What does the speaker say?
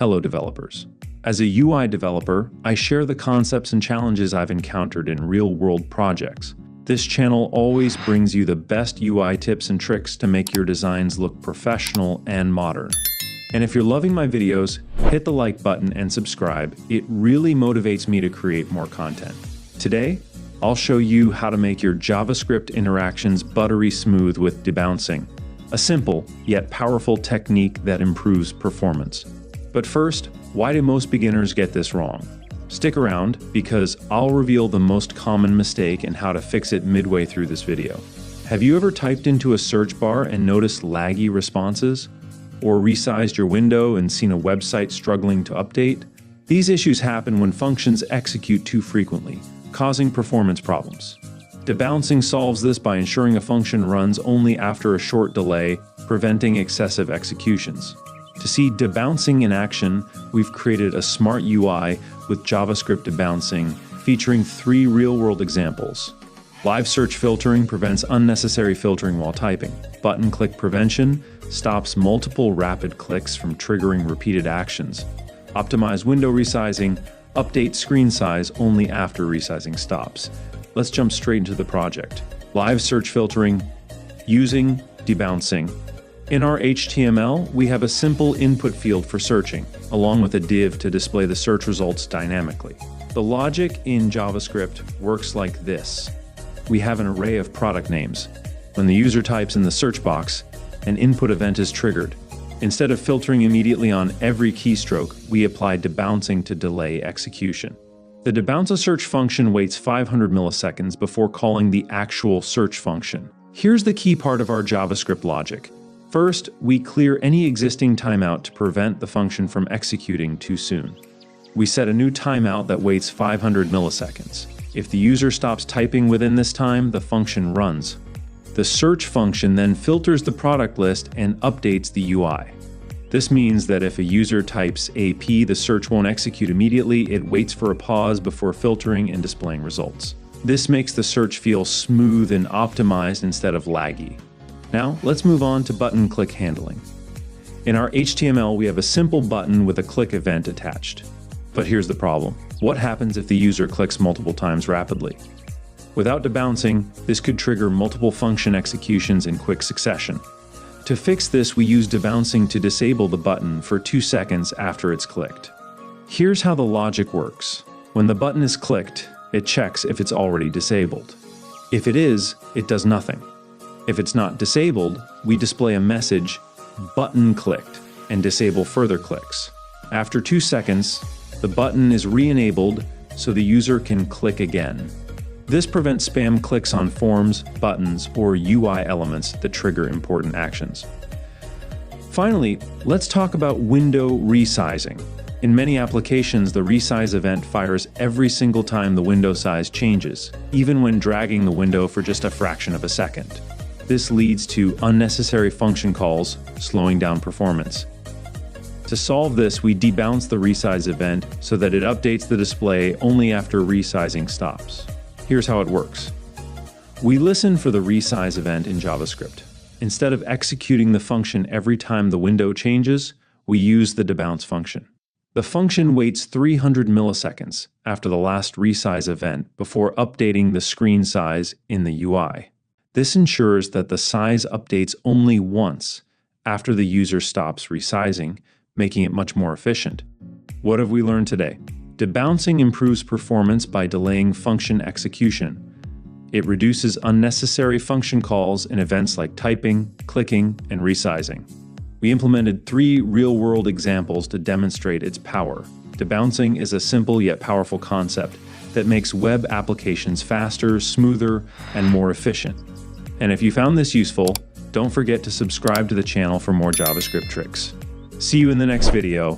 Hello developers. As a UI developer, I share the concepts and challenges I've encountered in real-world projects. This channel always brings you the best UI tips and tricks to make your designs look professional and modern. And if you're loving my videos, hit the like button and subscribe. It really motivates me to create more content. Today, I'll show you how to make your JavaScript interactions buttery smooth with debouncing, a simple yet powerful technique that improves performance. But first, why do most beginners get this wrong? Stick around, because I'll reveal the most common mistake and how to fix it midway through this video. Have you ever typed into a search bar and noticed laggy responses? Or resized your window and seen a website struggling to update? These issues happen when functions execute too frequently, causing performance problems. Debouncing solves this by ensuring a function runs only after a short delay, preventing excessive executions. To see debouncing in action, we've created a smart UI with JavaScript Debouncing, featuring 3 real-world examples. Live search filtering prevents unnecessary filtering while typing. Button click prevention stops multiple rapid clicks from triggering repeated actions. Optimize window resizing updates screen size only after resizing stops. Let's jump straight into the project. Live search filtering using debouncing. In our HTML, we have a simple input field for searching, along with a div to display the search results dynamically. The logic in JavaScript works like this. We have an array of product names. When the user types in the search box, an input event is triggered. Instead of filtering immediately on every keystroke, we apply debouncing to delay execution. The debounce a search function waits 500 milliseconds before calling the actual search function. Here's the key part of our JavaScript logic. First, we clear any existing timeout to prevent the function from executing too soon. We set a new timeout that waits 500 milliseconds. If the user stops typing within this time, the function runs. The search function then filters the product list and updates the UI. This means that if a user types AP, the search won't execute immediately. It waits for a pause before filtering and displaying results. This makes the search feel smooth and optimized instead of laggy. Now, let's move on to button click handling. In our HTML, we have a simple button with a click event attached. But here's the problem. What happens if the user clicks multiple times rapidly? Without debouncing, this could trigger multiple function executions in quick succession. To fix this, we use debouncing to disable the button for 2 seconds after it's clicked. Here's how the logic works. When the button is clicked, it checks if it's already disabled. If it is, it does nothing. If it's not disabled, we display a message, button clicked, and disable further clicks. After 2 seconds, the button is re-enabled so the user can click again. This prevents spam clicks on forms, buttons, or UI elements that trigger important actions. Finally, let's talk about window resizing. In many applications, the resize event fires every single time the window size changes, even when dragging the window for just a fraction of a second. This leads to unnecessary function calls, slowing down performance. To solve this, we debounce the resize event so that it updates the display only after resizing stops. Here's how it works. We listen for the resize event in JavaScript. Instead of executing the function every time the window changes, we use the debounce function. The function waits 300 milliseconds after the last resize event before updating the screen size in the UI. This ensures that the size updates only once after the user stops resizing, making it much more efficient. What have we learned today? Debouncing improves performance by delaying function execution. It reduces unnecessary function calls in events like typing, clicking, and resizing. We implemented 3 real-world examples to demonstrate its power. Debouncing is a simple yet powerful concept that makes web applications faster, smoother, and more efficient. And if you found this useful, don't forget to subscribe to the channel for more JavaScript tricks. See you in the next video.